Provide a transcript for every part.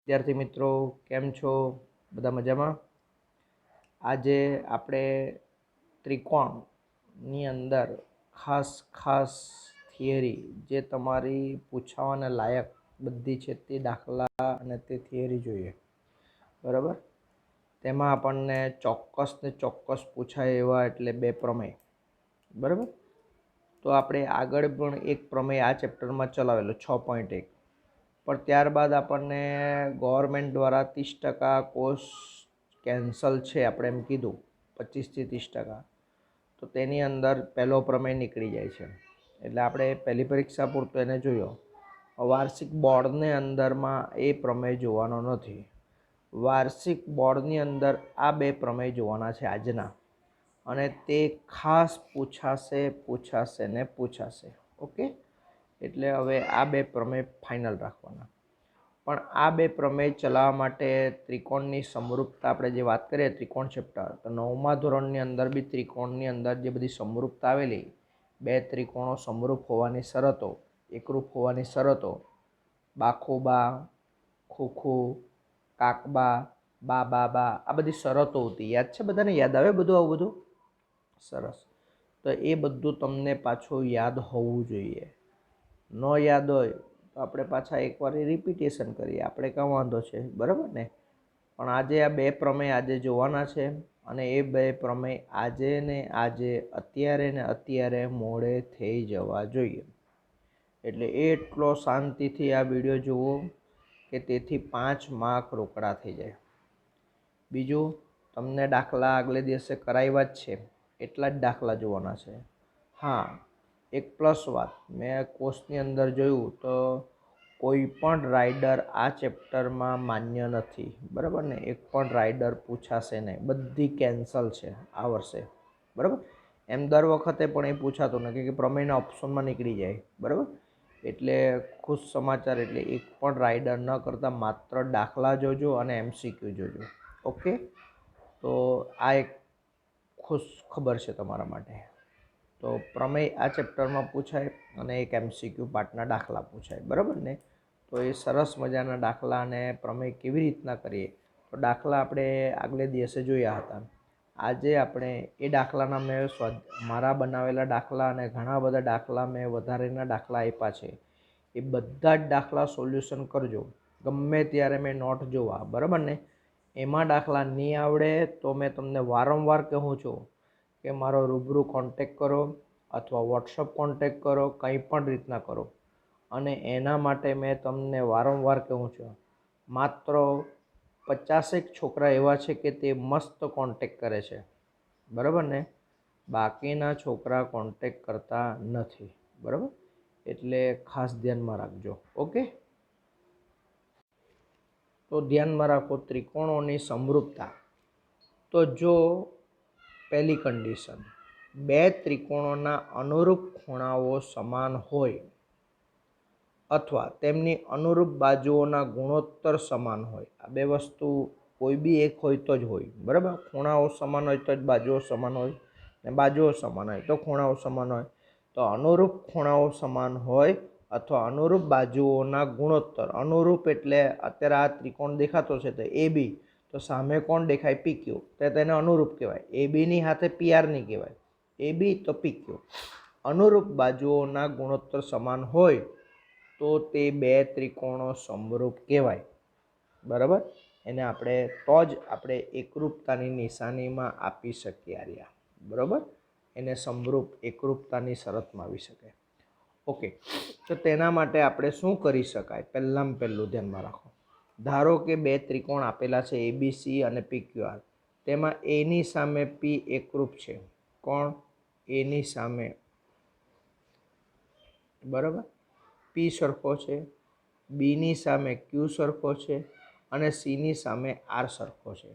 વિદ્યાર્થી મિત્રો કેમ છો? બધા મજામાં? આજે આપણે ત્રિકોણની અંદર ખાસ ખાસ થિયરી જે તમારી પૂછાવાને લાયક બધી છે તે દાખલા અને તે થિયરી જોઈએ. બરાબર? તેમાં આપણને ચોક્કસ ને ચોક્કસ પૂછાય એવા એટલે બે પ્રમેય. બરાબર? તો આપણે આગળ પણ એક પ્રમેય આ ચેપ્ટરમાં ચલાવેલો 6.1, પણ ત્યારબાદ આપણને ગવર્મેન્ટ દ્વારા 30% કોર્સ કેન્સલ છે, આપણે એમ કીધું 25થી 30%. તો તેની અંદર પહેલો પ્રમેય નીકળી જાય છે. એટલે આપણે પહેલી પરીક્ષા પૂરતો એને જોયો. વાર્ષિક બોર્ડની અંદરમાં એ પ્રમેય જોવાનો નથી. વાર્ષિક બોર્ડની અંદર આ બે પ્રમેય જોવાના છે આજના, અને તે ખાસ પૂછાશે ને પૂછાશે. ઓકે, એટલે હવે આ બે પ્રમેય ફાઇનલ રાખવાના. પણ આ બે પ્રમેય ચલાવવા માટે ત્રિકોણની સમરૂપતા આપણે જે વાત કરીએ ત્રિકોણ ચેપ્ટર, તો 9મા ધોરણની અંદર બી ત્રિકોણની અંદર જે બધી સમરૂપતા આવેલી, બે ત્રિકોણો સમરૂપ હોવાની શરતો, એકરૂપ હોવાની શરતો, બાખોબા, ખોખો, કાકબા, બા બા બા, આ બધી શરતો હતી. યાદ છે બધાને? યાદ આવે બધું? આવું બધું સરસ. તો એ બધું તમને પાછું યાદ હોવું જોઈએ. ન યાદ હોય તો આપણે પાછા એકવાર રિપીટેશન કરીએ, આપણે કાં વાંધો છે. બરાબર ને? પણ આજે આ બે પ્રમેય આજે જોવાના છે, અને એ બે પ્રમેય આજે ને આજે અત્યારે મોડે થઈ જવા જોઈએ. એટલે એટલો શાંતિથી આ વિડીયો જુઓ કે તેથી 5 માર્ક રોકડા થઈ જાય. બીજું, તમને દાખલા આગલે દિવસે કરાવ્યા જ છે, એટલા જ દાખલા જોવાના છે. હા, એક પ્લસ વાત, મેં કોર્સની અંદર જોયું તો કોઈ પણ રાઇડર આ ચેપ્ટરમાં માન્ય નથી. બરાબર ને? એક પણ રાઇડર પૂછાશે નહીં, બધી કેન્સલ છે આ વર્ષે. બરાબર? એમ દર વખતે પણ એ પૂછાતું નથી કે પ્રમેયના ઓપ્શનમાં નીકળી જાય. બરાબર? એટલે ખુશ સમાચાર, એટલે એક પણ રાઇડર ન કરતાં માત્ર દાખલા જોજો અને MCQ જોજો. ઓકે, તો આ એક ખુશ ખબર છે તમારા માટે. તો પ્રમેય આ ચેપ્ટરમાં પૂછાય અને એક MCQ પાર્ટના દાખલા પૂછાય. બરાબર ને? તો એ સરસ મજાના દાખલા અને પ્રમેય કેવી રીતના કરીએ, તો દાખલા આપણે આગલે દિવસે જોયા હતા. આજે આપણે એ દાખલાના મારા બનાવેલા દાખલા અને ઘણા બધા દાખલા મેં વધારેના દાખલા આપ્યા છે, એ બધા જ દાખલા સોલ્યુશન કરજો. ગમે ત્યારે મેં નોટ જોવા. બરાબર ને? એમાં દાખલા નહીં આવડે તો મેં તમને વારંવાર કહું છું કે મારો રૂબરૂ કોન્ટેક કરો અથવા વોટ્સઅપ કોન્ટેક કરો, કંઈ પણ રીતના કરો. અને એના માટે મેં તમને વારંવાર કહું છું, માત્ર 50 છોકરા એવા છે કે તે મસ્ત કોન્ટેક કરે છે. બરાબર ને? બાકીના છોકરા કોન્ટેક કરતા નથી. બરાબર? એટલે ખાસ ધ્યાનમાં રાખજો. ઓકે, તો ધ્યાનમાં રાખો ત્રિકોણોની સમરૂપતા. તો જો પહેલી કન્ડિશન, બે ત્રિકોણોના અનુરૂપ ખૂણાઓ સમાન હોય અથવા તેમની અનુરૂપ બાજુઓના ગુણોત્તર સમાન હોય. આ બે વસ્તુ કોઈ બી એક હોય તો જ હોય. બરાબર? ખૂણાઓ સમાન હોય તો જ બાજુઓ સમાન હોય, ને બાજુઓ સમાન હોય તો ખૂણાઓ સમાન હોય. તો અનુરૂપ ખૂણાઓ સમાન હોય અથવા અનુરૂપ બાજુઓના ગુણોત્તર. અનુરૂપ એટલે અત્યારે આ ત્રિકોણ દેખાતો છે તો AB, તો સામે કોણ દેખાય? PQ, તો તેને અનુરૂપ કહેવાય. ABની સાથે PR નહીં કહેવાય. AB તો PQ. અનુરૂપ બાજુઓના ગુણોત્તર સમાન હોય તો તે બે ત્રિકોણો સમરૂપ કહેવાય. બરાબર? એને આપણે તો જ આપણે એકરૂપતાની નિશાનીમાં આપી શકીએ. આર્યા. બરાબર? એને સમરૂપ એકરૂપતાની શરતમાં આવી શકે. ઓકે, તો તેના માટે આપણે શું કરી શકાય? પહેલાં ધ્યાનમાં રાખો. ધારો કે બે ત્રિકોણ આપેલા છે ABC અને PQR. તેમાં Aની સામે P એકરૂપ છે. કોણ? Aની સામે. બરાબર? P સરખો છે, Bની સામે Q સરખો છે, અને Cની સામે R સરખો છે.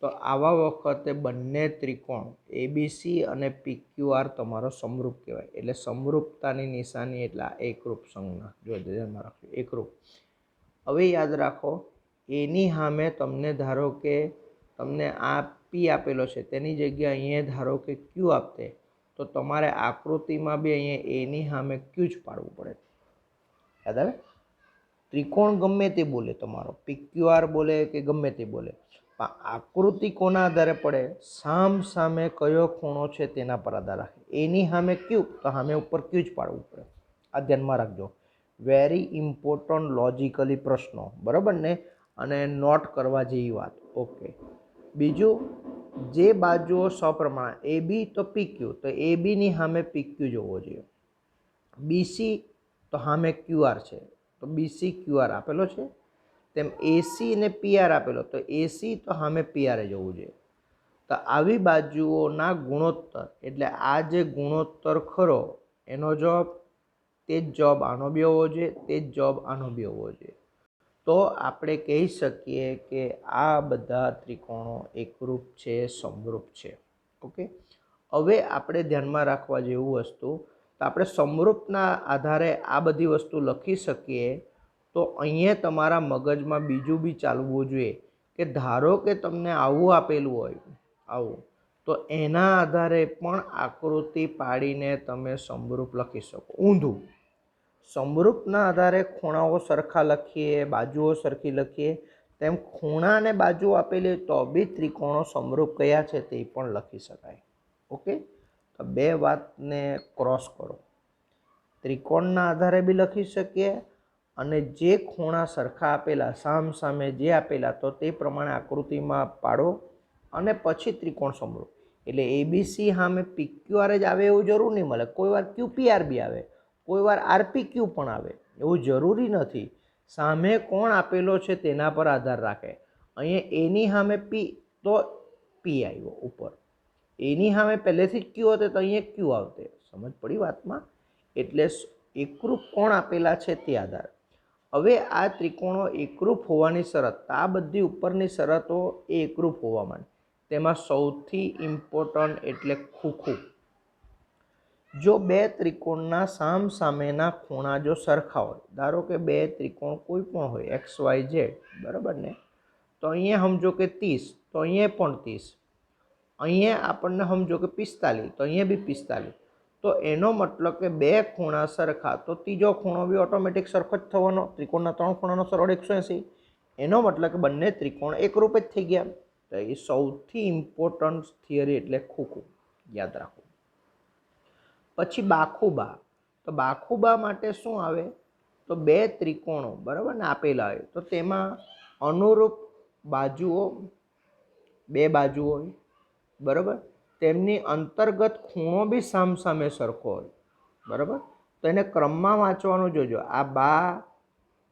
તો આવા વખતે બંને ત્રિકોણ ABC અને PQR તમારો સમરૂપ કહેવાય. એટલે સમરૂપતાની નિશાની એટલે એકરૂપ સંજ્ઞા. જો ધ્યાનમાં રાખો, એકરૂપ. હવે યાદ રાખો, એની સામે તમને ધારો કે તમને આ P આપેલો છે, તેની જગ્યાએ અહીંયા ધારો કે Q આપતે, તો તમારે આકૃતિમાં બી અહીંયા એની સામે Q જ પાડવું પડે. યાદ આવે? ત્રિકોણ ગમે તે બોલે, તમારો PQR બોલે કે ગમે તે બોલે, પણ આકૃતિ કોના આધારે પડે? સામ સામે કયો ખૂણો છે તેના પર આધાર રાખે. એની સામે ક્યુ, તો સામે ઉપર ક્યુ જ પાડવું પડે. આ ધ્યાનમાં રાખજો. વેરી ઇમ્પોર્ટન્ટ લોજિકલી પ્રશ્નો, બરાબર ને, અને નોટ કરવા જેવી વાત. ઓકે. બીજું, જે બાજુઓ સપ્રમાણ AB તો PQ, તો AB ની સામે PQ જોવો જોઈએ. BC તો સામે QR છે, તો BC QR આપેલો છે. તેમ AC અને PR આપેલો, તો AC તો સામે PR જોવું જોઈએ. તો આવી બાજુઓના ગુણોત્તર, એટલે આ જે ગુણોત્તર ખરો એનો જવાબ, તે જ જવાબ આનો બી હોવો જોઈએ, તે જ જવાબ આનો બી હોવો જોઈએ. તો આપણે કહી શકીએ કે આ બધા ત્રિકોણો એકરૂપ છે, સમરૂપ છે. ઓકે. હવે આપણે ધ્યાનમાં રાખવા જેવું વસ્તુ, તો આપણે સમરૂપના આધારે આ બધી વસ્તુ લખી શકીએ. તો અહીંયા તમારા મગજમાં બીજું બી ચાલવું જોઈએ કે ધારો કે તમને આવું આપેલું હોય, આવું, તો એના આધારે પણ આકૃતિ પાડીને તમે સમરૂપ લખી શકો. ઊંધું, સમરૂપના આધારે ખૂણાઓ સરખા લખીએ, બાજુઓ સરખી લખીએ, તેમ ખૂણા અને બાજુ આપેલી તો બી ત્રિકોણો સમરૂપ કયા છે તે પણ લખી શકાય. ઓકે. તો બે વાતને ક્રોસ કરો. ત્રિકોણના આધારે બી લખી શકીએ, અને જે ખૂણા સરખા આપેલા, સામ સામે જે આપેલા, તો તે પ્રમાણે આકૃતિમાં પાડો અને પછી ત્રિકોણ સમરૂપ. એટલે ABC સામે PQR જ આવે એવું જરૂર નહીં મળે. કોઈ વાર QPR બી આવે, કોઈ વાર RPQ પણ આવે, એવું જરૂરી નથી. સામે કોણ આપેલો છે તેના પર આધાર રાખે. અહીંયા એની સામે P, તો P આવ્યો ઉપર. એની સામે પહેલેથી જ Q હતો, તો અહીંયા Q આવતે. સમજ પડી વાતમાં? એટલે એકરૂપ કોણ આપેલા છે તે આધાર. હવે આ ત્રિકોણો એકરૂપ હોવાની શરત, આ બધી ઉપરની શરતો એ એકરૂપ હોવા માટે, તેમાં સૌથી ઇમ્પોર્ટન્ટ એટલે ખૂખું. જો બે ત્રિકોણના સામ સામેના ખૂણા જો સરખા હોય, ધારો કે બે ત્રિકોણ કોઈ પણ હોય, XYZ, બરાબર ને, તો અહીંયા સમજો કે 30, તો અહીંયા પણ 30, અહીંયા આપણને સમજો કે 45, તો અહીંયા બી 45. તો એનો મતલબ કે બે ખૂણા સરખા, તો ત્રીજો ખૂણો બી ઓટોમેટિક સરખો જ થવાનો. ત્રિકોણના 3 ખૂણાનો સરવાળો 180. એનો મતલબ કે બંને ત્રિકોણ એકરૂપ જ થઈ ગયા. તો એ સૌથી ઇમ્પોર્ટન્ટ થિયરી એટલે ખૂખું, યાદ રાખો. પછી બાખુબા. તો બાખુબા માટે શું આવે? તો બે ત્રિકોણો, બરાબર ને, આપેલા હોય, તો તેમાં અનુરૂપ બાજુઓ, બે બાજુ હોય, બરાબર, તેમની અંતર્ગત ખૂણો બી સામસામે સરખો હોય, બરાબર. તો એને ક્રમમાં વાંચવાનું જોજો. આ બા,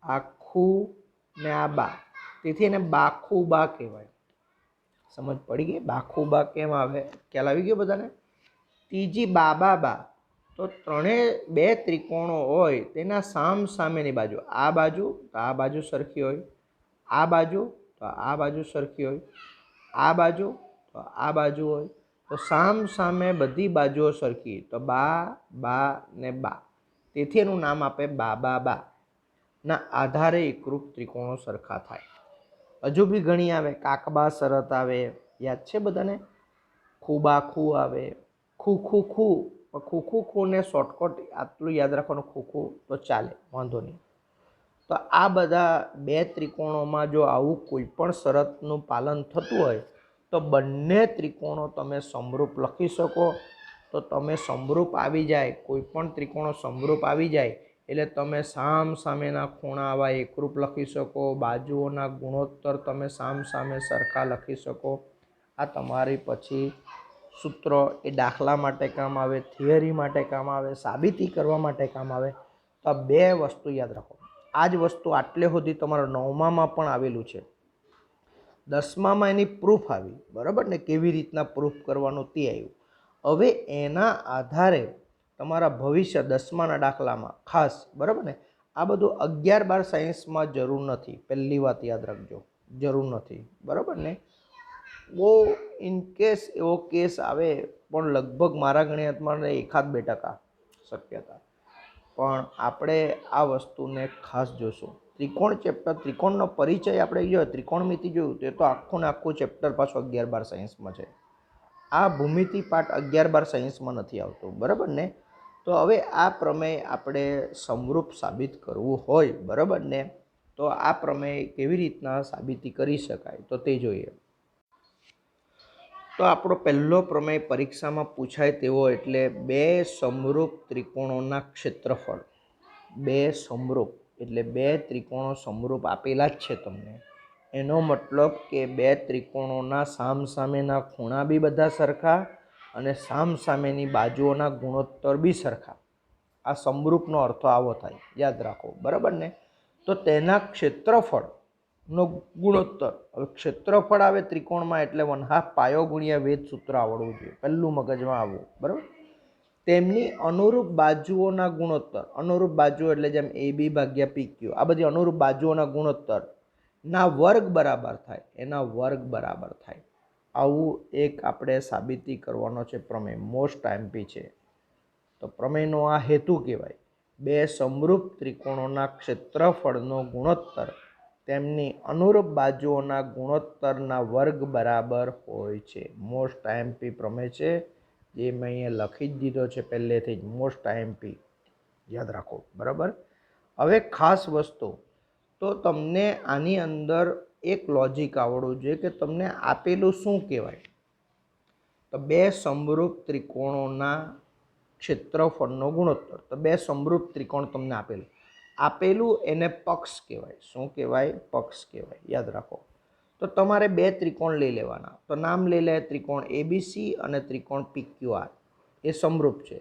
આખું ને આ બા, તેથી એને બાખુબા કહેવાય. સમજ પડી ગઈ? બાખુબા કેમ આવે, ખ્યાલ આવી ગયો બધાને? ત્રીજી બાબા બા. તો બે ત્રિકોણો હોય તેના સામ સામેની બાજુ, આ બાજુ તો આ બાજુ સરખી હોય, આ બાજુ તો આ બાજુ સરખી હોય, આ બાજુ તો આ બાજુ હોય, તો સામ સામે બધી બાજુઓ સરખી, તો બા, બા ને બા, તેથી એનું નામ આપે બાબા બા. ના આધારે એકરૂપ ત્રિકોણો સરખા થાય. હજુ બી ઘણી આવે. કાકબા શરત આવે, યાદ છે બધાને? ખૂબા ખૂ આવે, ખૂ ખૂ ને શોર્ટકટ આટલું યાદ રાખવાનું, ખૂ તો ચાલે, વાંધો નહીં. તો આ બધા બે ત્રિકોણોમાં જો આવું કોઈ પણ શરતનું પાલન થતું હોય, તો બંને ત્રિકોણો તમે સમરૂપ લખી શકો. તો તમે સમરૂપ આવી જાય, કોઈ પણ ત્રિકોણો સમરૂપ આવી જાય એટલે તમે સામ સામેના ખૂણા આવા એકરૂપ લખી શકો, બાજુઓના ગુણોત્તર તમે સામ સામે સરખા લખી શકો. આ તમારી પછી સૂત્ર એ દાખલા માટે કામ આવે, થિયરી માટે કામ આવે, સાબિતી કરવા માટે કામ આવે. તો આ બે વસ્તુ યાદ રાખો. આ જ વસ્તુ આટલે સુધી તમારા 9મામાં પણ આવેલું છે. 10મામાં એની પ્રૂફ આવી, બરાબર ને, કેવી રીતના પ્રૂફ કરવાનું તે આવ્યું. હવે એના આધારે તમારા ભવિષ્ય 10માના દાખલામાં ખાસ, બરાબર ને, આ બધું 11-12 સાયન્સમાં જરૂર નથી. પહેલી વાત યાદ રાખજો, જરૂર નથી, બરાબર ને. બહુ ઇનકેસ એવો કેસ આવે, પણ લગભગ મારા ગણિતમાં 1-2% શક્યતા. પણ આપણે આ વસ્તુને ખાસ જોશું. ત્રિકોણ ચેપ્ટર, ત્રિકોણનો પરિચય આપણે જોયો, ત્રિકોણમિતિ જોયું, તે તો આખું ને આખું ચેપ્ટર પાછું 11-12 સાયન્સમાં છે. આ ભૂમિતિ પાઠ 11-12 સાયન્સમાં નથી આવતો, બરાબર ને. તો હવે આ પ્રમેય આપણે સમરૂપ સાબિત કરવું હોય, બરાબર ને, તો આ પ્રમેય કેવી રીતના સાબિતી કરી શકાય તો તે જોઈએ. તો આપણો પહેલો પ્રમેય પરીક્ષામાં પૂછાય તેવો એટલે બે સમરૂપ ત્રિકોણોના ક્ષેત્રફળ. બે સમરૂપ એટલે બે ત્રિકોણો સમરૂપ આપેલા જ છે તમને, એનો મતલબ કે બે ત્રિકોણોના સામસામેના ખૂણા બી બધા સરખા અને સામસામેની બાજુઓના ગુણોત્તર બી સરખા. આ સમરૂપનો અર્થ આવો થાય, યાદ રાખો, બરાબર ને. તો તેના ક્ષેત્રફળનો ગુણોત્તર, હવે ક્ષેત્રફળ આવે ત્રિકોણમાં એટલે 1/2 પાયો ગુણ્યા વેધ સૂત્ર આવડવું જોઈએ, પહેલું મગજમાં આવવું, બરાબર. તેમની અનુરૂપ બાજુઓના ગુણોત્તર, અનુરૂપ બાજુઓ એટલે જેમ AB ભાગ્યા PQ, આ બધી અનુરૂપ બાજુઓના ગુણોત્તર ના વર્ગ બરાબર થાય, એના વર્ગ બરાબર થાય. આવું એક આપણે સાબિતી કરવાનો છે પ્રમેય, મોસ્ટ આઈએમપી છે. તો પ્રમેયનો આ હેતુ કહેવાય, બે સમરૂપ ત્રિકોણોના ક્ષેત્રફળનો ગુણોત્તર તેમની અનુરૂપ બાજુઓના ગુણોત્તરના વર્ગ બરાબર હોય છે. મોસ્ટ આઈએમપી પ્રમેય છે, જે મેં અહીંયા લખી જ દીધો છે પહેલેથી જ, મોસ્ટ આઈએમપી, યાદ રાખો, બરાબર. હવે ખાસ વસ્તુ, તો તમને આની અંદર એક લોજિક આવડવું જોઈએ કે તમને આપેલું શું કહેવાય. તો બે સમરૂપ ત્રિકોણોના ક્ષેત્રફળનો ગુણોત્તર, તો બે સમરૂપ ત્રિકોણ તમને આપેલું એને પક્ષ કહેવાય. શું કહેવાય? પક્ષ કહેવાય, યાદ રાખો. તો તમારે બે ત્રિકોણ લઈ લેવાના, તો નામ લઈ લે ત્રિકોણ ABC અને ત્રિકોણ PQR, એ સમરૂપ છે.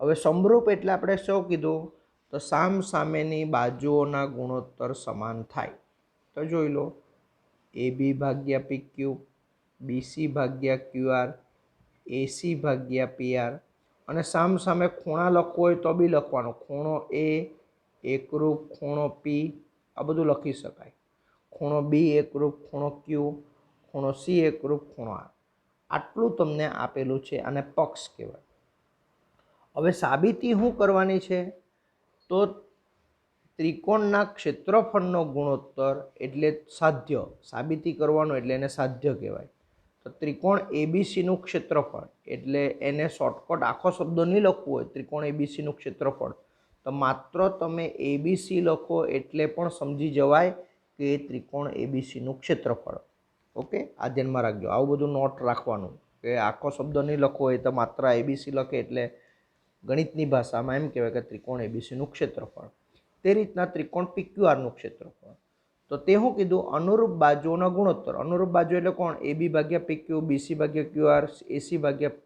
હવે સમરૂપ એટલે આપણે શું કીધું, તો સામસામેની બાજુઓના ગુણોત્તર સમાન થાય. તો જોઈ લો, AB ભાગ્યા PQ, BC ભાગ્યા QR, AC ભાગ્યા PR, અને સામસામે ખૂણા લખવો હોય તો બી લખવાનો, ખૂણો A એકરૂપ ખૂણો P, આ બધું લખી શકાય. ખૂણો B એકરૂપ ખૂણો Q, ખૂણો C એકરૂપ ખૂણો R. આટલું તમને આપેલું છે, આને પક્ષ કહેવાય. હવે સાબિતી શું કરવાની છે, તો ત્રિકોણના ક્ષેત્રફળનો ગુણોત્તર એટલે સાધ્ય, સાબિતી કરવાનો એટલે એને સાધ્ય કહેવાય. તો ત્રિકોણ ABCનું ક્ષેત્રફળ એટલે એને શોર્ટકટ આખો શબ્દ નહીં લખવું હોય, ત્રિકોણ ABCનું ક્ષેત્રફળ, તો માત્ર તમે ABC લખો એટલે પણ સમજી જવાય કે ત્રિકોણ ABCનું ક્ષેત્રફળ. ઓકે, આ ધ્યાનમાં રાખજો, આવું બધું નોટ રાખવાનું કે આખો શબ્દ નહીં લખવો હોય તો માત્ર ABC લખે એટલે ગણિતની ભાષામાં એમ કહેવાય કે ત્રિકોણ ABCનું ક્ષેત્રફળ. તે રીતના ત્રિકોણ PQRનું ક્ષેત્રફળ, તો તે શું કીધું, અનુરૂપ બાજુઓના ગુણોત્તર. અનુરૂપ બાજુ એટલે કોણ? AB ભાગ્યા PQ, BC ભાગ્યા QR, AC ભાગ્યા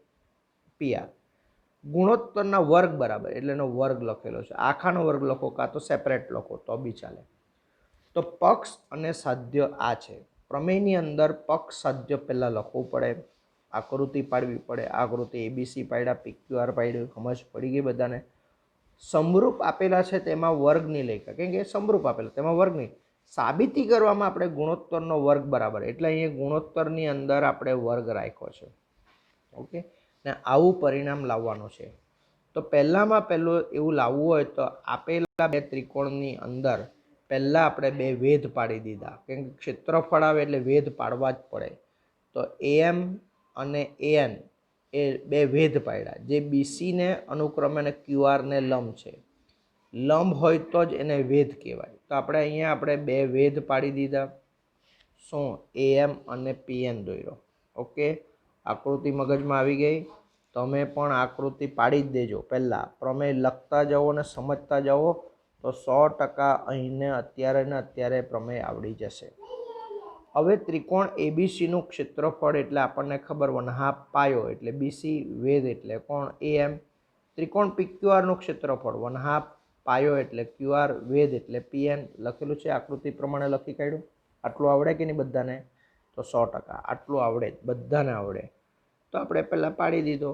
PR. ગુણોત્તરના વર્ગ બરાબર એટલે એનો વર્ગ લખેલો છે, આખાનો વર્ગ લખો કાં તો સેપરેટ લખો તો બી ચાલે. તો પક્ષ અને સાધ્ય આ છે. પ્રમેયની અંદર પક્ષ સાધ્ય પહેલાં લખવું પડે, આકૃતિ પાડવી પડે. આકૃતિ ABC પાડ્યા, PQR પાડ્યું, સમજ પડી ગઈ બધાને. સમરૂપ આપેલા છે તેમાં વર્ગ નહીં લખ્યા, કેમ કે સમરૂપ આપેલા તેમાં વર્ગ નહીં. સાબિતી કરવામાં આપણે ગુણોત્તરનો વર્ગ બરાબર, એટલે અહીંયા ગુણોત્તરની અંદર આપણે વર્ગ રાખ્યો છે. ઓકે, ને આવું પરિણામ લાવવાનું છે. તો પહેલામાં પહેલું એવું લાવવું હોય તો આપેલા બે ત્રિકોણની અંદર પહેલાં આપણે બે વેધ પાડી દીધા, કેમ કે ક્ષેત્રફળ આવે એટલે વેધ પાડવા જ પડે. તો AM અને AN એ બે વેધ પાડ્યા, જે BCને અનુક્રમે અને QRને લંબ છે. લંબ હોય તો જ એને વેધ કહેવાય. તો આપણે અહીંયા આપણે બે વેધ પાડી દીધા. શું? AM અને PN દોર્યો. ઓકે, આકૃતિ મગજમાં આવી ગઈ. તમે પણ આકૃતિ પાડી જ દેજો, પહેલાં પ્રમેય લખતા જાઓ અને સમજતા જાઓ તો 100% અહીંને અત્યારે પ્રમેય આવડી જશે. હવે ત્રિકોણ ABCનું ક્ષેત્રફળ એટલે આપણને ખબર 1/2 પાયો એટલે BC, વેધ એટલે કોણ? AM. ત્રિકોણ PQRનું ક્ષેત્રફળ 1/2 પાયો એટલે QR, વેધ એટલે PN. લખેલું છે, આકૃતિ પ્રમાણે લખી કાઢ્યું. આટલું આવડે કે નહીં બધાને? તો 100% આટલું આવડે, બધાને આવડે. તો આપણે પહેલાં પાડી દીધો.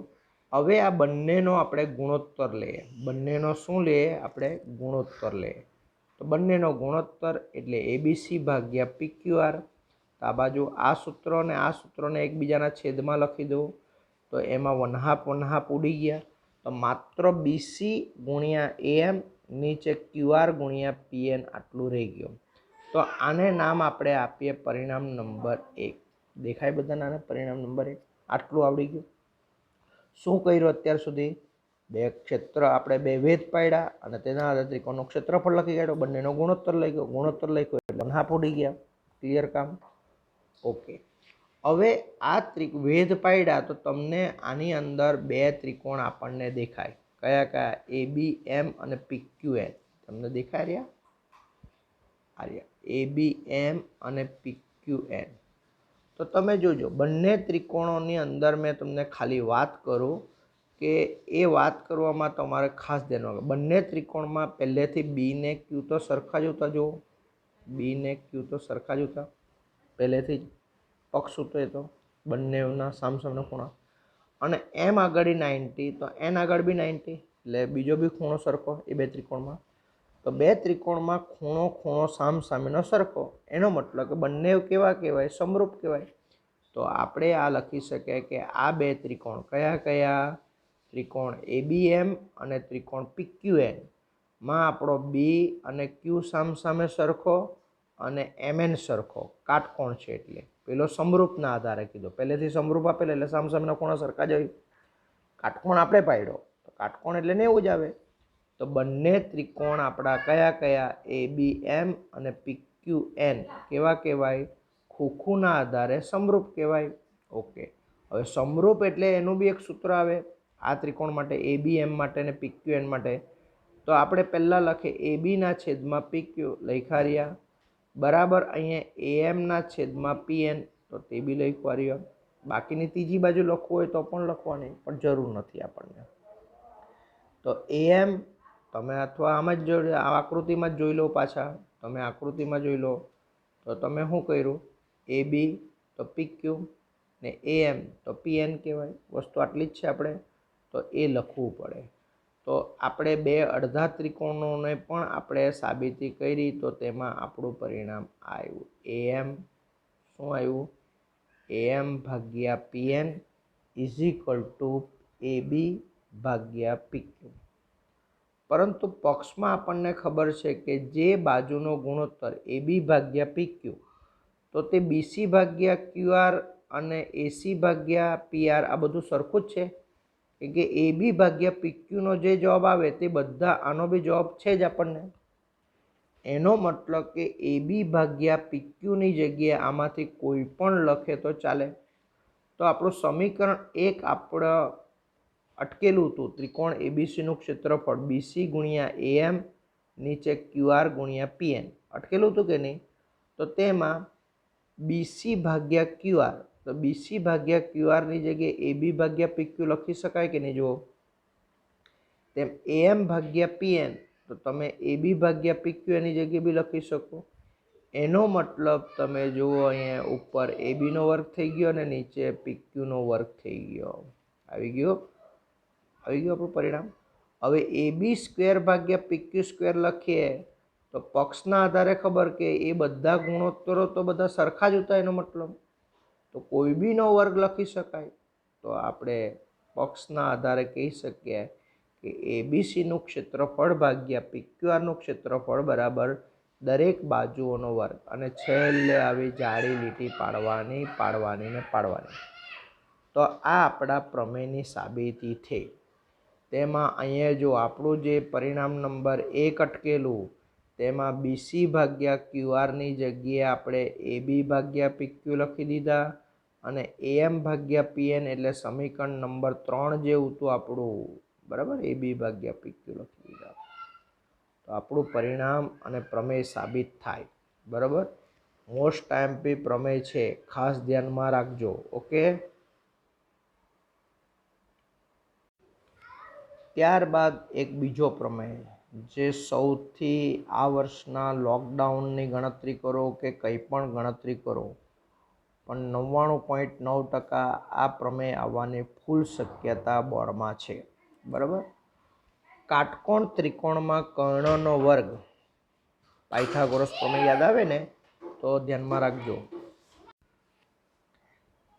હવે આ બંનેનો આપણે ગુણોત્તર લઈએ. બંનેનો શું લઈએ? આપણે ગુણોત્તર લઈએ. તો બંનેનો ગુણોત્તર એટલે ABC ભાગ્યા PQR. આ બાજુ આ સૂત્ર અને આ સૂત્રને એકબીજાના છેદમાં લખી દો, તો એમાં 1/2 ઉડી ગયા. તો માત્ર BC ગુણ્યા AM નીચે QR ગુણ્યા PN આટલું રહી ગયું. તો આને નામ આપણે આપીએ પરિણામ નંબર 1. દેખાય બધાને આને પરિણામ નંબર 1? આટલું આવડી ગયું. શું કર્યું અત્યાર સુધી? બે ક્ષેત્ર આપણે બે વેધ પાડ્યા અને તેના આધારે ત્રિકોણનું ક્ષેત્રફળ લખી કાઢ્યો, બંનેનો ગુણોત્તર લખ્યો, ગુણોત્તર લખ્યો એટલે હા પડી ગયા. ક્લિયર કામ? ઓકે. હવે આ વેધ પાડ્યા તો તમને આની અંદર બે ત્રિકોણ આપણને દેખાય. કયા કયા? ABM અને PQN તમને દેખાય રહ્યા? ABM અને PQN. તો તમે જોજો બંને ત્રિકોણોની અંદર મેં તમને ખાલી વાત કરું કે એ વાત કરવામાં તમારે ખાસ ધ્યાન રાખવું. બંને ત્રિકોણમાં પહેલેથી B ને Q તો સરખા જ હતા. જુઓ, B ને Q તો સરખા જ હતા પહેલેથી જ. પક્ષ હતો એ તો બંનેના સામસામના ખૂણા. અને M આગળ 90 તો N આગળ બી 90 એટલે બીજો બી ખૂણો સરખો એ બે ત્રિકોણમાં. તો બે ત્રિકોણમાં ખૂણો ખૂણો સામસામેનો સરખો, એનો મતલબ કે બંને કેવા કહેવાય? સમરૂપ કહેવાય. તો આપણે આ લખી શકીએ કે આ બે ત્રિકોણ કયા કયા? ત્રિકોણ ABM અને ત્રિકોણ PQN માં આપણો B અને Q સામસામે સરખો અને MN સરખો કાટકોણ છે. એટલે પેલો સમરૂપના આધારે કીધો, પહેલેથી સમરૂપ આપેલા એટલે સામસામેના ખૂણા સરખા જ હોય. કાટકોણ આપણે પાડ્યો તો કાટકોણ એટલે 90 જ આવે. તો બંને ત્રિકોણ આપણા કયા કયા? ABM અને PQN કેવા કહેવાય? ખૂખુના આધારે સમરૂપ કહેવાય. ઓકે. હવે સમરૂપ એટલે એનું બી એક સૂત્ર આવે આ ત્રિકોણ માટે, ABM માટે અને PQN માટે. તો આપણે પહેલાં લખીએ AB ના છેદમાં PQ લખ્યા રહ્યા બરાબર. અહીંયા AM ના છેદમાં PN તો તે બી લખવા રહ્યા. બાકીની ત્રીજી બાજુ લખવું હોય તો પણ લખવાની, પણ જરૂર નથી આપણને. તો AM તમે અથવા આમ જ જોઈ આ આકૃતિમાં જ જોઈ લો. પાછા તમે આકૃતિમાં જોઈ લો તો તમે શું કર્યું? AB તો PQ ને AM તો PN કહેવાય. વસ્તુ આટલી જ છે આપણે, તો એ લખવું પડે. તો આપણે બે અડધા ત્રિકોણોને પણ આપણે સાબિતી કરી તો તેમાં આપણું પરિણામ આવ્યું. AM શું આવ્યું? AM ભાગ્યા PN is equal to AB ભાગ્યા PQ. પરંતુ પક્ષમાં આપણને ખબર છે કે જે બાજુનો ગુણોત્તર AB ભાગ્યા PQ તો તે BC ભાગ્યા QR અને AC ભાગ્યા PR આ બધું સરખું જ છે કે AB ભાગ્યા PQનો જે જવાબ આવે તે બધા આનો બી જવાબ છે જ આપણને. એનો મતલબ કે AB ભાગ્યા PQની જગ્યાએ આમાંથી કોઈ પણ લખે તો ચાલે. તો આપણું સમીકરણ એક આપણે અટકેલું હતું. ત્રિકોણ ABCનું ક્ષેત્રફળ BC ગુણ્યા AM નીચે QR ગુણ્યા PN અટકેલું હતું કે નહીં? તો તેમાં BC ભાગ્યા QR તો BC ભાગ્યા QRની જગ્યાએ AB ભાગ્યા PQ લખી શકાય કે નહીં? જુઓ, તેમ AM ભાગ્યા PN તો તમે AB ભાગ્યા PQ એની જગ્યાએ બી લખી શકો. એનો મતલબ તમે જુઓ અહીંયા ઉપર ABનો વર્ગ થઈ ગયો અને નીચે PQનો વર્ગ થઈ ગયો. આવી ગયું આપણું પરિણામ. હવે AB સ્ક્વેર ભાગ્યા PQ સ્ક્વેર લખીએ તો પક્ષના આધારે ખબર કે એ બધા ગુણોત્તરો તો બધા સરખા જ હતા. એનો મતલબ તો કોઈ બીનો વર્ગ લખી શકાય. તો આપણે પક્ષના આધારે કહી શકીએ કે ABCનું ક્ષેત્રફળ ભાગ્યા PQRનું ક્ષેત્રફળ બરાબર દરેક બાજુઓનો વર્ગ. અને છેલ્લે આવી જાડી લીટી પાડવાની ને પાડવાની. તો આ આપણા પ્રમેયની સાબિતી થઈ. તેમાં અહીંયા જો આપણું જે પરિણામ નંબર 1 અટકેલું તેમાં BC ભાગ્યા QRની જગ્યાએ આપણે AB ભાગ્યા PQ લખી દીધા અને AM ભાગ્યા PN એટલે સમીકરણ નંબર 3 જેવું હતું આપણું બરાબર. AB ભાગ્યા PQ લખી દીધા તો આપણું પરિણામ અને પ્રમેય સાબિત થાય. બરાબર. મોસ્ટ આઈએમપી પ્રમેય છે, ખાસ ધ્યાનમાં રાખજો. ઓકે. ત્યારબાદ એક બીજો પ્રમેય જે સૌથી આ વર્ષના લોકડાઉનની ગણતરી કરો કે કંઈ પણ ગણતરી કરો પણ 99.9% આ પ્રમેય આવવાની ફૂલ શક્યતા બોર્ડમાં છે. બરાબર. કાટકોણ ત્રિકોણમાં કર્ણનો વર્ગ પાયથાગોરસ પ્રમેય યાદ આવે ને તો ધ્યાનમાં રાખજો.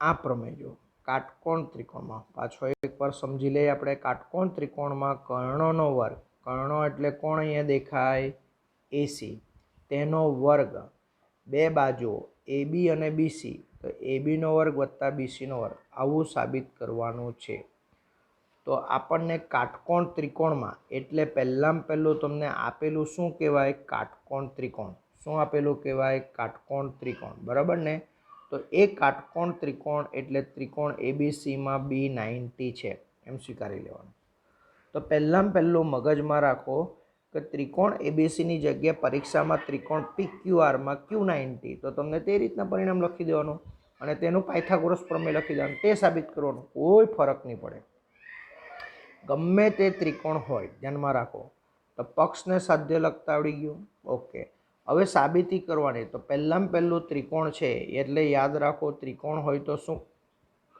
આ પ્રમેય જો કાટકોણ ત્રિકોણમાં પાછો એકવાર સમજી લઈએ આપણે. કાટકોણ ત્રિકોણમાં કર્ણનો વર્ગ, કર્ણો એટલે કોણ અહીંયા દેખાય? AC, તેનો વર્ગ બે બાજુઓ AB અને BC તો ABનો વર્ગ વત્તા BCનો વર્ગ આવું સાબિત કરવાનું છે. તો આપણને કાટકોણ ત્રિકોણમાં એટલે પહેલાં પહેલું તમને આપેલું શું કહેવાય? કાટકોણ ત્રિકોણ. શું આપેલું કહેવાય? કાટકોણ ત્રિકોણ. બરાબર ને? તો એ કાટકોણ ત્રિકોણ એટલે ત્રિકોણ એબીસીમાં B90 છે એમ સ્વીકારી લેવાનું. તો પહેલાં પહેલું મગજમાં રાખો કે ત્રિકોણ એબીસીની જગ્યાએ પરીક્ષામાં ત્રિકોણ PQRમાં Q90, તો તમને તે રીતના પરિણામ લખી દેવાનું અને તેનું પાયથાગોરસ પ્રમેય લખી દેવાનું, તે સાબિત કરવાનું. કોઈ ફરક નહીં પડે, ગમે તે ત્રિકોણ હોય. ધ્યાનમાં રાખો. તો પક્ષને સાધ્ય લખતા આવડી ગયું. ઓકે, હવે સાબિતી કરવાની. તો પહેલાં પહેલું ત્રિકોણ છે એટલે યાદ રાખો, ત્રિકોણ હોય તો શું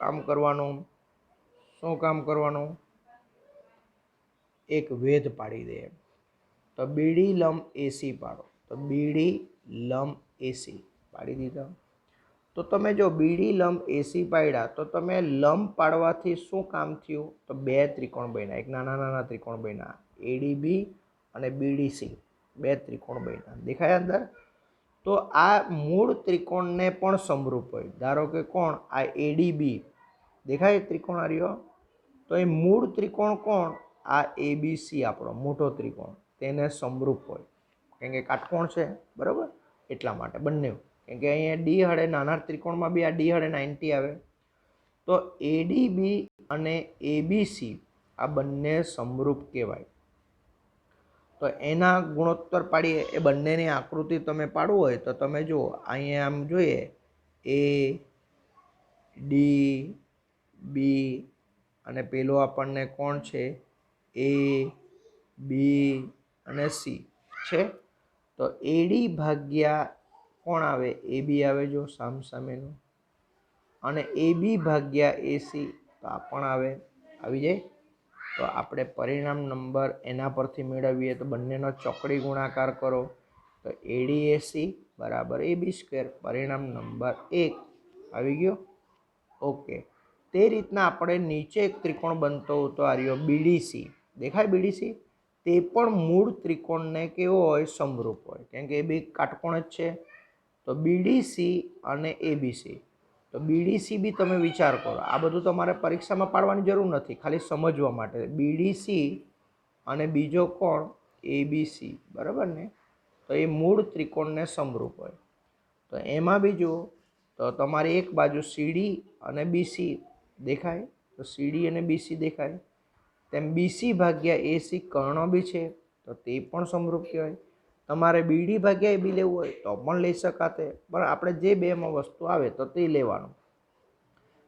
કામ કરવાનું? શું કામ કરવાનું? એક વેધ પાડી દે. તો બીડી લંબ એસી પાડો. તો બીડી લંબ એસી પાડી દીધા. તો તમે જો બીડી લંબ એસી પાડ્યા તો તમે લંબ પાડવાથી શું કામ થયું? તો બે ત્રિકોણ બન્યા, એક નાના નાના ત્રિકોણ બન્યા, એડીબી અને બીડીસી, બે ત્રિકોણ બન્યા. દેખાય અંદર? તો આ મૂળ ત્રિકોણને પણ સમરૂપ હોય. ધારો કે કોણ? આ એડીબી દેખાય ત્રિકોણ આર્યો. તો એ મૂળ ત્રિકોણ કોણ? આ એબીસી આપણો મોટો ત્રિકોણ, તેને સમરૂપ હોય. કેમ કે કાટકોણ છે, બરાબર? એટલા માટે બંને. કેમ કે અહીંયા ડી હડે નાના ત્રિકોણમાં બી આ ડી હડે 90 આવે. તો એડીબી અને એબીસી આ બંને સમરૂપ કહેવાય. તો એના ગુણોત્તર પાડીએ. એ બંનેની આકૃતિ તમે પાડવું હોય તો તમે જુઓ, અહીંયા આમ જોઈએ એ ડી બી અને પેલો આપણને કોણ છે? એ બી અને સી છે. તો એડી ભાગ્યા કોણ આવે? એ બી આવે, જો સામસામેનું. અને એ બી ભાગ્યા એસી તો આ પણ આવે, આવી જાય. તો આપણે પરિણામ નંબર એના પરથી મેળવીએ તો બંનેનો ચોકડી ગુણાકાર કરો તો એડી એસી બરાબર એ બી સ્ક્વેર. પરિણામ નંબર 1 આવી ગયો. ઓકે, તે રીતના આપણે નીચે એક ત્રિકોણ બનતો હતો આર્યો બીડીસી. દેખાય બીડીસી? તે પણ મૂળ ત્રિકોણને કેવો હોય? સમરૂપ હોય. કેમ કે એ બી કાટકોણ જ છે. તો બીડીસી અને એબીસી. તો બીડીસી બી તમે વિચાર કરો, આ બધું તમારે પરીક્ષામાં પાડવાની જરૂર નથી, ખાલી સમજવા માટે. બીડીસી અને બીજો કોણ? એબીસી, બરાબર ને? તો એ મૂળ ત્રિકોણને સમરૂપ હોય. તો એમાં બીજું તો તમારી એક બાજુ સીડી અને બીસી દેખાય, તો સીડી અને બીસી દેખાય. તેમ બીસી ભાગ્યા એસી કર્ણ બી છે, તો તે પણ સમરૂપ કહેવાય. તમારે બીડી ભાગ્યા એ બી લેવું હોય તો પણ લઈ શકાતે, પણ આપણે જે બેમાં વસ્તુ આવે તો તે લેવાનું.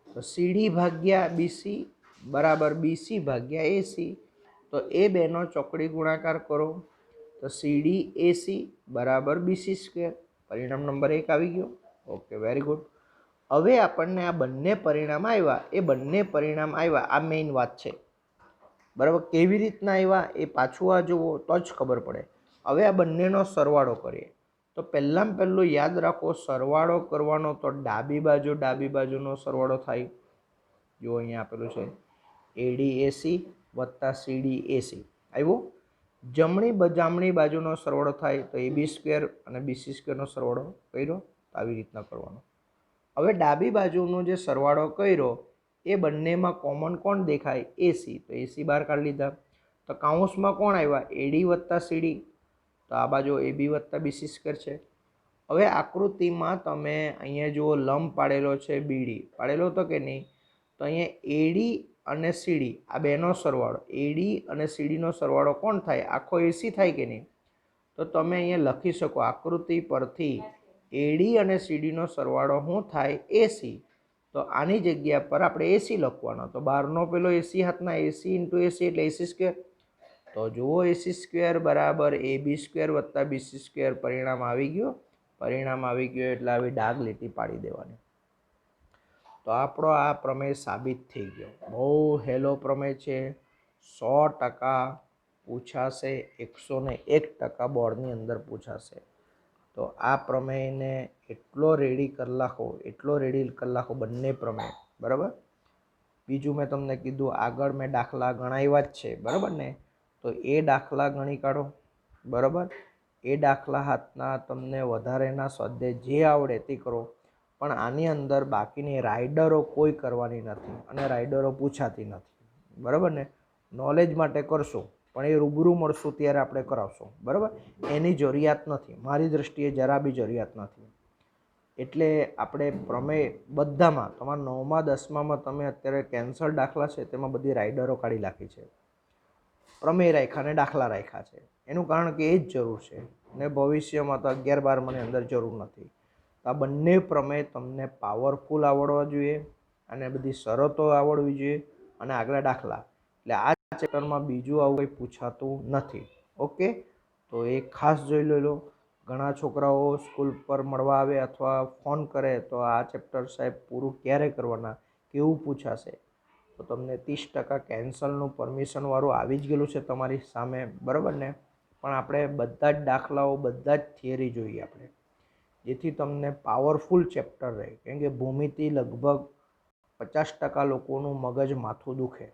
તો સીડી ભાગ્યા બીસી બરાબર બીસી ભાગ્યા એસી. તો એ બેનો ચોકડી ગુણાકાર કરો તો સીડી એસી બરાબર બીસી સ્ક્વેર. પરિણામ નંબર 1 આવી ગયો. Okay, very good. હવે આપણને આ બંને પરિણામ આવ્યા, એ બંને પરિણામ આવ્યા, આ મેઇન વાત છે, બરાબર? કેવી રીતના આવ્યા એ પાછું આ જુઓ તો જ ખબર પડે. હવે આ બંનેનો સરવાળો કરીએ. તો પહેલાં પહેલું યાદ રાખો, સરવાળો કરવાનો તો ડાબી બાજુનો સરવાળો થાય. જો અહીંયા આપેલું છે એડી એસી વત્તા સીડી એસી આવ્યું. જમણી બાજુનો સરવાળો થાય તો એ બી સ્ક્વેર અને બીસી સ્ક્વેરનો સરવાળો કર્યો. આવી રીતના કરવાનો. હવે ડાબી બાજુનો જે સરવાળો કર્યો એ બંનેમાં કોમન કોણ દેખાય? એસી. તો એસી બહાર કાઢી લીધા. તો કાઉન્સમાં કોણ આવ્યા? એડી વત્તા સીડી. તો આ બાજુ એબી વત્તા બીસી સ્ક્વેર છે. હવે આકૃતિમાં તમે અહીંયા જુઓ, લંબ પાડેલો છે, બીડી પાડેલો હતો કે નહીં? તો અહીંયા એડી અને સીડી આ બેનો સરવાળો, એડી અને સીડીનો સરવાળો કોણ થાય? આખો એસી થાય કે નહીં? તો તમે અહીંયા લખી શકો આકૃતિ પરથી, એડી અને સીડીનો સરવાળો શું થાય? એસી. તો આની જગ્યા પર આપણે એસી લખવાનો. તો બહારનો પેલો એસી હાથના એસી ઇન્ટુ એસી એટલે એસી સ્ક્વેર. તો જુઓ એસી સ્ક્વેર બરાબર એ બી સ્ક્વેર વત્તા બીસી સ્ક્વેર. પરિણામ આવી ગયો. પરિણામ આવી ગયો એટલે આવી ડાગ લીટી પાડી દેવાની. તો આપણો આ પ્રમેય સાબિત થઈ ગયો. બહુ હેલો પ્રમેય છે, 100% પૂછાશે, 101% બોર્ડની અંદર પૂછાશે. તો આ પ્રમેયને એટલો રેડી કરી નાખો બંને પ્રમેય, બરાબર? બીજું મેં તમને કીધું, આગળ મેં દાખલા ગણાવ્યા જ છે, બરાબર ને? તો એ દાખલા ગણી કાઢો, બરાબર? એ દાખલા હાથના તમને વધારેના સ્વાધ્યાય જે આવડે તે કરો. પણ આની અંદર બાકીની રાઇડરો કોઈ કરવાની નથી અને રાઇડરો પૂછાતી નથી, બરાબર ને. નોલેજ માટે કરશો પણ એ રૂબરૂ મળશું ત્યારે આપણે કરાવશું, બરાબર. એની જરૂરિયાત નથી, મારી દૃષ્ટિએ જરા બી જરૂરિયાત નથી. એટલે આપણે પ્રમેય બધામાં તમારા 9મા 10મામાં તમે અત્યારે કેન્સર દાખલા છે તેમાં બધી રાઇડરો કાઢી નાખી છે, પ્રમેય રાખ્યા અને દાખલા રાખ્યા છે. એનું કારણ કે એ જ જરૂર છે ને ભવિષ્યમાં તો 11-12માની અંદર જરૂર નથી. આ બંને પ્રમેય તમને પાવરફુલ આવડવા જોઈએ અને બધી શરતો આવડવી જોઈએ અને આગલા દાખલા. એટલે આ ચેપ્ટરમાં બીજું આવું કંઈ પૂછાતું નથી. ઓકે, તો એ ખાસ જોઈ લો. ઘણા છોકરાઓ સ્કૂલ પર મળવા આવે અથવા ફોન કરે તો આ ચેપ્ટર સાહેબ પૂરું ક્યારે કરવાના, કેવું પૂછાશે. તો તમને 30% કેન્સલનું પરમિશનવાળું આવી જ ગયેલું છે તમારી સામે, બરાબર ને. પણ આપણે બધા જ દાખલાઓ, બધા જ થિયરી જોઈએ આપણે, જેથી તમને પાવરફુલ ચેપ્ટર રહે. કેમ કે ભૂમિતિ લગભગ 50% લોકોનું મગજ માથું દુખે.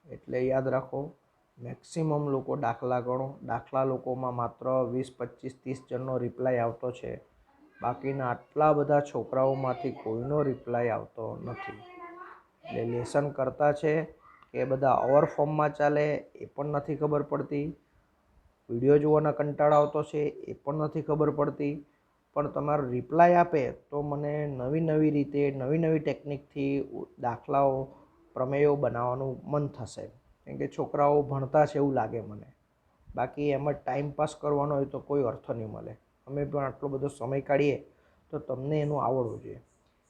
એટલે યાદ રાખો, મેક્સિમમ લોકો દાખલા ગણો. દાખલા લોકોમાં માત્ર 20-25-30 જણનો રિપ્લાય આવતો છે, બાકીના આટલા બધા છોકરાઓમાંથી કોઈનો રિપ્લાય આવતો નથી. એટલે લેસન કરતા છે કે બધા ઓવર ફોર્મમાં ચાલે એ પણ નથી ખબર પડતી. વિડીયો જોવાના કંટાળો આવતો છે એ પણ નથી ખબર પડતી. પણ તમારો રિપ્લાય આપે તો મને નવી નવી રીતે, નવી નવી ટેકનિકથી દાખલાઓ, પ્રમેયો બનાવવાનું મન થશે. કેમ કે છોકરાઓ ભણતા છે એવું લાગે મને. બાકી એમ જ ટાઈમપાસ કરવાનો હોય તો કોઈ અર્થ નહીં મળે. અમે પણ આટલો બધો સમય કાઢીએ તો તમને એનું આવડવું જોઈએ.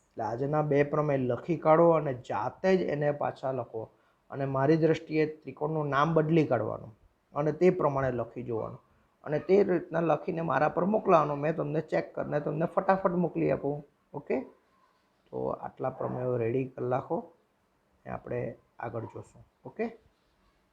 એટલે આજના 2 પ્રમેય લખી કાઢો અને જાતે જ એને પાછા લખો. અને મારી દૃષ્ટિએ ત્રિકોણનું નામ બદલી કાઢવાનું અને તે પ્રમાણે લખી જોવાનું અને તે રીતના લખીને મારા પર મોકલાવાનું. મેં તમને ચેક કરીને તમને ફટાફટ મોકલી આપું. ઓકે, તો આટલા પ્રમેયો રેડી કરી નાખો ને આપણે આગળ જોશું. ઓકે.